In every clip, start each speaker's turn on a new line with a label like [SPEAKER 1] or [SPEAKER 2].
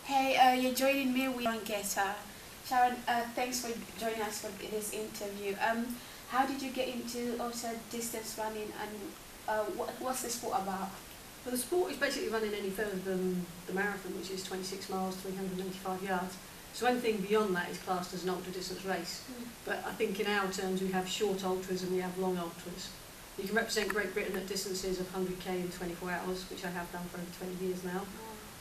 [SPEAKER 1] Hey, you're joining me with Sharon Gayter. Sharon, thanks for joining us for this interview. How did you get into ultra distance running, and what's the sport about?
[SPEAKER 2] Well, the sport is basically running any further than the marathon, which is 26 miles, 395 yards. So anything beyond that is classed as an ultra distance race. But I think in our terms we have short ultras and we have long ultras. You can represent Great Britain at distances of 100k in 24 hours, which I have done for over 20 years now.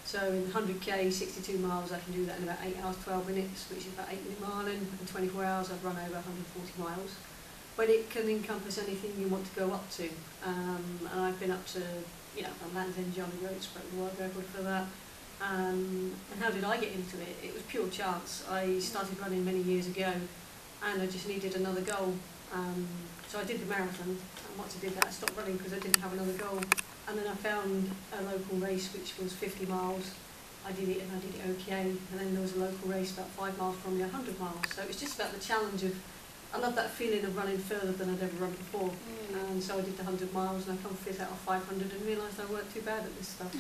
[SPEAKER 2] So in 100k, 62 miles, I can do that in about 8 hours, 12 minutes, which is about 8-minute miling. In 24 hours, I've run over 140 miles. But it can encompass anything you want to go up to. And I've been up to, a Land's End Johnny Road, broke the world record for that. And how did I get into it? It was pure chance. I started running many years ago, and I just needed another goal. So I did the marathon, and once I did that, I stopped running because I didn't have another goal. And then I found a local race which was 50 miles. I did it and I did it okay. And then there was a local race about 5 miles from me, 100 miles. So it was just about the challenge of, I love that feeling of running further than I'd ever run before. And so I did the 100 miles and I come fifth out of 500 and realised I weren't too bad at this stuff.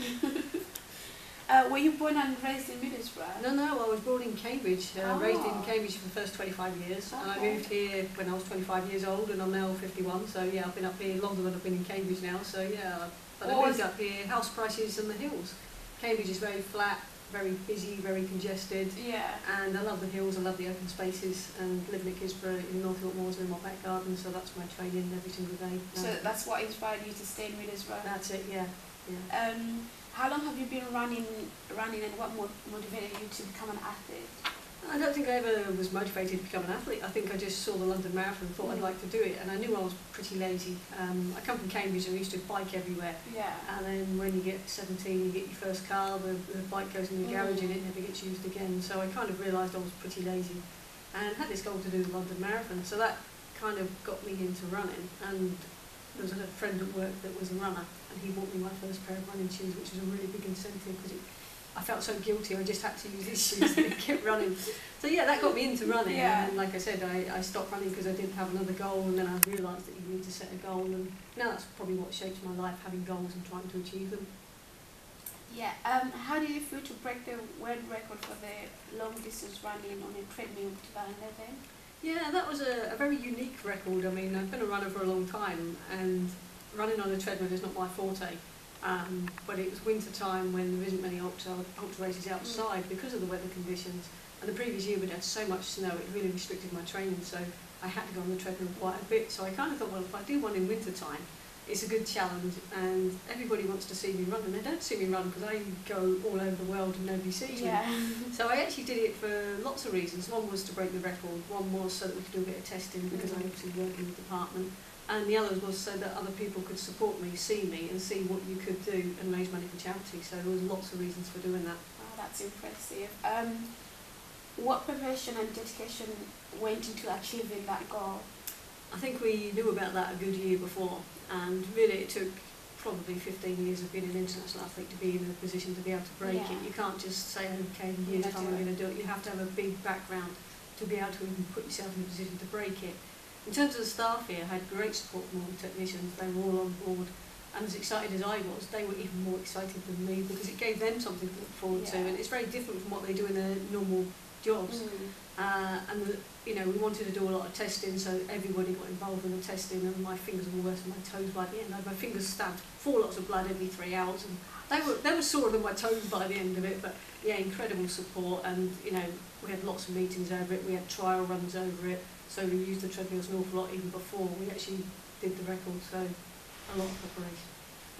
[SPEAKER 1] Were you born and raised in Middlesbrough?
[SPEAKER 2] No, I was born in Cambridge, raised in Cambridge for the first 25 years. Okay. And I moved here when I was 25 years old and I'm now 51, so yeah, I've been up here longer than I've been in Cambridge now, so yeah. But I moved up here, house prices and the hills. Cambridge is very flat, very busy, very congested.
[SPEAKER 1] Yeah. And
[SPEAKER 2] I love the hills, I love the open spaces, and living at Gisborough in North York Moors in my back garden, so that's my training every single day.
[SPEAKER 1] So that's what inspired you to stay in Middlesbrough?
[SPEAKER 2] That's it, yeah.
[SPEAKER 1] How long have you been running, and what motivated you to become an athlete?
[SPEAKER 2] I don't think I ever was motivated to become an athlete. I think I just saw the London Marathon and thought I'd like to do it, and I knew I was pretty lazy. I come from Cambridge and I used to bike everywhere.
[SPEAKER 1] Yeah. And
[SPEAKER 2] then when you get 17, you get your first car, the bike goes in the garage and it never gets used again. So I kind of realised I was pretty lazy and had this goal to do the London Marathon. So that kind of got me into running, and there was a friend at work that was a runner and he bought me my first pair of running shoes, which was a really big incentive because I felt so guilty, I just had to use his shoes and kept running. So yeah, that got me into running. Yeah. And like I said, I stopped running because I didn't have another goal, and then I realised that you need to set a goal, and now that's probably what shapes my life, having goals and trying to achieve them.
[SPEAKER 1] Yeah. How did you feel to break the world record for the long distance running on a treadmill in 2011? Yeah,
[SPEAKER 2] that was a very unique record. I mean, I've been a runner for a long time, and running on a treadmill is not my forte. But it was winter time when there isn't many ultra races outside because of the weather conditions, and the previous year we'd had so much snow it really restricted my training, so I had to go on the treadmill quite a bit. So I kind of thought, well, if I do one in winter time, it's a good challenge, and everybody wants to see me run, and they don't see me run because I go all over the world and nobody sees me. So I actually did it for lots of reasons. One was to break the record, one was so that we could do a bit of testing because I obviously work in the department, and the other was so that other people could support me, see me, and see what you could do and raise money for charity. So there was lots of reasons for doing that.
[SPEAKER 1] Oh, that's impressive. What preparation and dedication went into achieving that goal?
[SPEAKER 2] I think we knew about that a good year before, and really it took probably 15 years of being an international athlete to be in a position to be able to break it. You can't just say, okay, in a year's time I'm going to do it. You have to have a big background to be able to even put yourself in a position to break it. In terms of the staff here, I had great support from all the technicians. They were all on board, and as excited as I was, they were even more excited than me because it gave them something to look forward to, and it's very different from what they do in their normal jobs. We wanted to do a lot of testing, so everybody got involved in the testing, and my fingers were worse than my toes by the end. I had my fingers stabbed 4 lots of blood every 3 hours, and they were sorer than my toes by the end of it. But yeah, incredible support, and we had lots of meetings over it. We had trial runs over it, so we used the treadmills an awful lot even before we actually did the record. So a lot of preparation.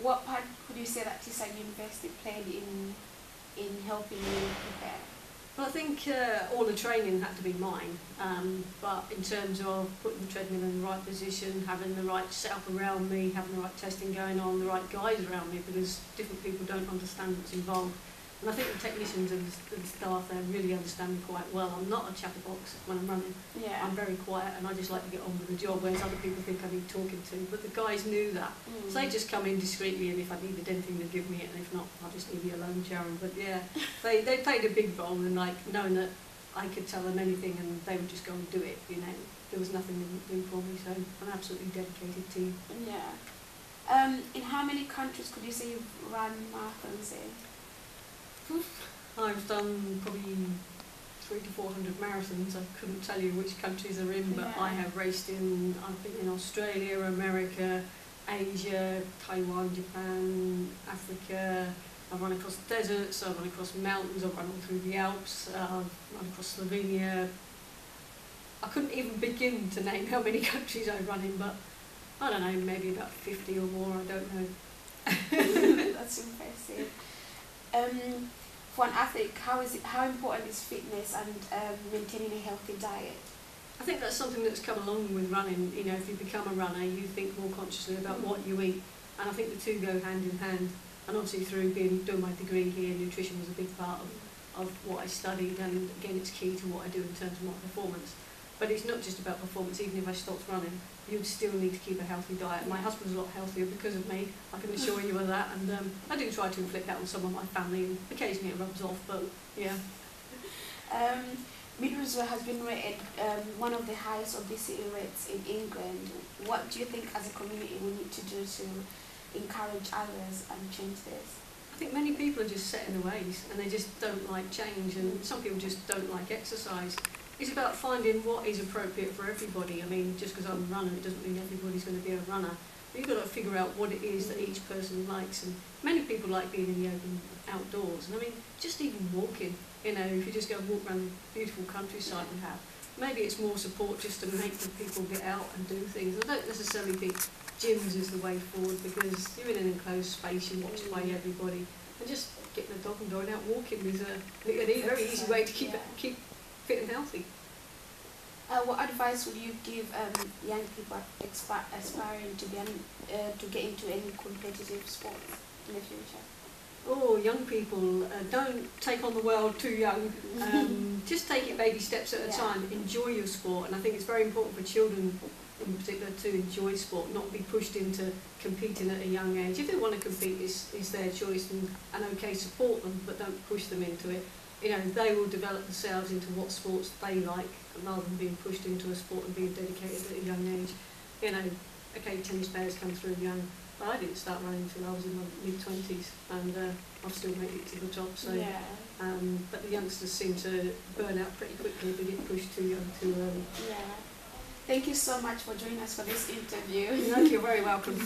[SPEAKER 1] What part could you say that Tisa University played in helping you prepare?
[SPEAKER 2] Well, I think all the training had to be mine, but in terms of putting the treadmill in the right position, having the right setup around me, having the right testing going on, the right guys around me, because different people don't understand what's involved. And I think the technicians and the staff there really understand me quite well. I'm not a chatterbox when I'm running.
[SPEAKER 1] Yeah.
[SPEAKER 2] I'm very quiet and I just like to get on with the job, whereas other people think I need talking to. But the guys knew that. So they just come in discreetly, and if I needed anything they'd give me it, and if not, I'll just leave you alone, Sharon. But yeah, they played a big role in knowing that I could tell them anything and they would just go and do it. There was nothing they wouldn't do for me, so I'm absolutely dedicated to you.
[SPEAKER 1] Yeah. In how many countries could you say you've run marathons in?
[SPEAKER 2] I've done probably 300 to 400 marathons. I couldn't tell you which countries they're in, but
[SPEAKER 1] Yeah.
[SPEAKER 2] I have raced in, I've been in Australia, America, Asia, Taiwan, Japan, Africa. I've run across deserts, I've run across mountains, I've run all through the Alps, I've run across Slovenia. I couldn't even begin to name how many countries I've run in, but I don't know, maybe about 50 or more, I don't know.
[SPEAKER 1] That's impressive. For an athlete, how important is fitness and maintaining a healthy diet?
[SPEAKER 2] I think that's something that's come along with running. You know, if you become a runner, you think more consciously about what you eat, and I think the two go hand in hand. And obviously through doing my degree here, nutrition was a big part of what I studied, and again it's key to what I do in terms of my performance. But it's not just about performance. Even if I stopped running, you'd still need to keep a healthy diet. My husband's a lot healthier because of me, I can assure you of that, and I do try to inflict that on some of my family, and occasionally it rubs off, but yeah.
[SPEAKER 1] Middlesbrough has been rated one of the highest obesity rates in England. What do you think as a community we need to do to encourage others and change this?
[SPEAKER 2] I think many people are just set in their ways and they just don't like change, and some people just don't like exercise. It's about finding what is appropriate for everybody. I mean, just because I'm a runner, it doesn't mean everybody's going to be a runner. You've got to figure out what it is that each person likes, and many people like being in the open outdoors. And I mean, just even walking, you know, if you just go and walk around the beautiful countryside we have, maybe it's more support just to make the people get out and do things. I don't necessarily think gyms is the way forward, because you're in an enclosed space, you're watched by everybody, and just getting a dog and going out walking is a very easy way to keep fit and healthy.
[SPEAKER 1] What advice would you give young people aspiring to get into any competitive sports in the future?
[SPEAKER 2] Oh, young people, don't take on the world too young. Just take it baby steps at a time. Enjoy your sport, and I think it's very important for children in particular to enjoy sport, not be pushed into competing at a young age. If they want to compete, it's their choice, and okay, support them, but don't push them into it. You know, they will develop themselves into what sports they like, rather than being pushed into a sport and being dedicated at a young age. You know, okay, tennis players come through young, but I didn't start running until I was in my mid-20s, and I've still made it to the top. So, but the youngsters seem to burn out pretty quickly if they get pushed too young, too early.
[SPEAKER 1] Yeah. Thank you so much for joining us for this interview.
[SPEAKER 2] You're very welcome.